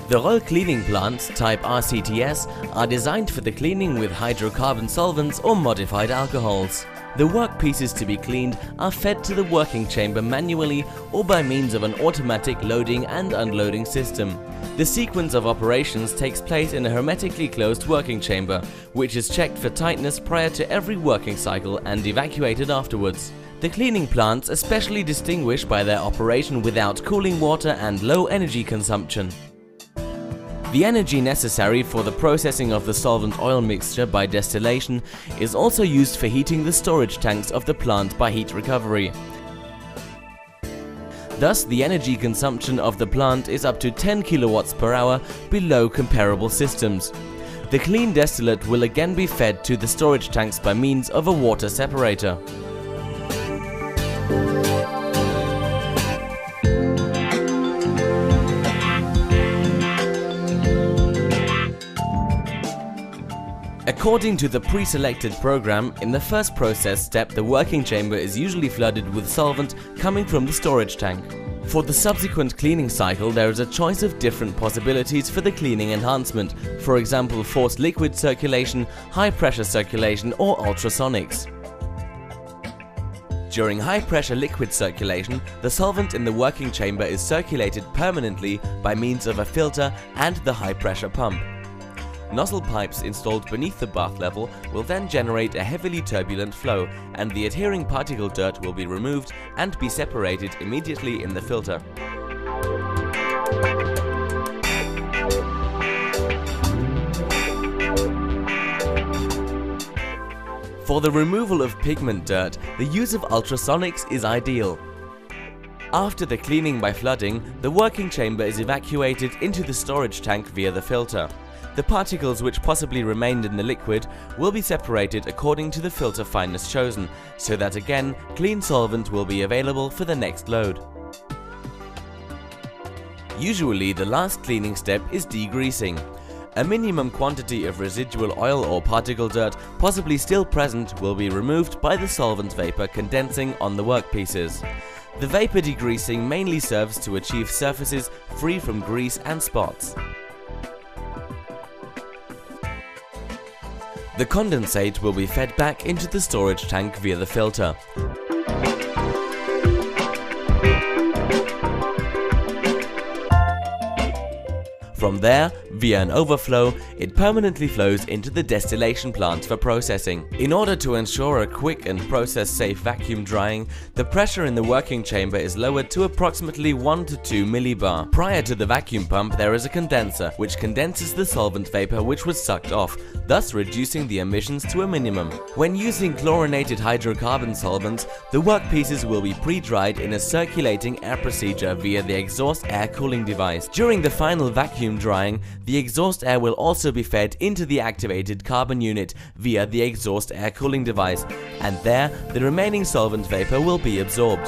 The oil cleaning plants, type RCTS, are designed for the cleaning with hydrocarbon solvents or modified alcohols. The workpieces to be cleaned are fed to the working chamber manually or by means of an automatic loading and unloading system. The sequence of operations takes place in a hermetically closed working chamber, which is checked for tightness prior to every working cycle and evacuated afterwards. The cleaning plants are specially distinguished by their operation without cooling water and low energy consumption. The energy necessary for the processing of the solvent oil mixture by distillation is also used for heating the storage tanks of the plant by heat recovery. Thus, the energy consumption of the plant is up to 10 kilowatts per hour below comparable systems. The clean distillate will again be fed to the storage tanks by means of a water separator. According to the pre-selected program, in the first process step the working chamber is usually flooded with solvent coming from the storage tank. For the subsequent cleaning cycle there is a choice of different possibilities for the cleaning enhancement, for example forced liquid circulation, high pressure circulation or ultrasonics. During high pressure liquid circulation, the solvent in the working chamber is circulated permanently by means of a filter and the high pressure pump. Nozzle pipes installed beneath the bath level will then generate a heavily turbulent flow, and the adhering particle dirt will be removed and be separated immediately in the filter. For the removal of pigment dirt, the use of ultrasonics is ideal. After the cleaning by flooding, the working chamber is evacuated into the storage tank via the filter. The particles which possibly remained in the liquid will be separated according to the filter fineness chosen, so that again clean solvent will be available for the next load. Usually the last cleaning step is degreasing. A minimum quantity of residual oil or particle dirt possibly still present will be removed by the solvent vapor condensing on the workpieces. The vapor degreasing mainly serves to achieve surfaces free from grease and spots. The condensate will be fed back into the storage tank via the filter. From there, via an overflow, it permanently flows into the distillation plant for processing. In order to ensure a quick and process-safe vacuum drying, the pressure in the working chamber is lowered to approximately 1 to 2 millibar. Prior to the vacuum pump, there is a condenser, which condenses the solvent vapor which was sucked off, thus reducing the emissions to a minimum. When using chlorinated hydrocarbon solvents, the workpieces will be pre-dried in a circulating air procedure via the exhaust air cooling device. During the final vacuum drying, the exhaust air will also be fed into the activated carbon unit via the exhaust air cooling device, and there the remaining solvent vapor will be absorbed.